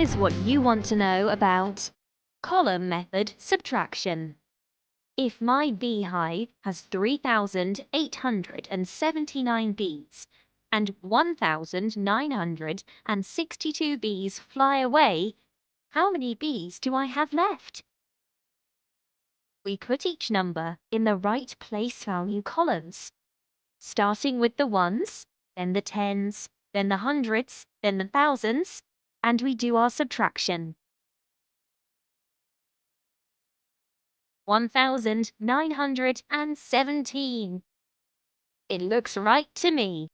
Here's what you want to know about column method subtraction. If my beehive has 3,879 bees and 1,962 bees fly away, how many bees do I have left? We put each number in the right place value columns, starting with the ones, then the tens, then the hundreds, then the thousands, and we do our subtraction. 1,917. It looks right to me.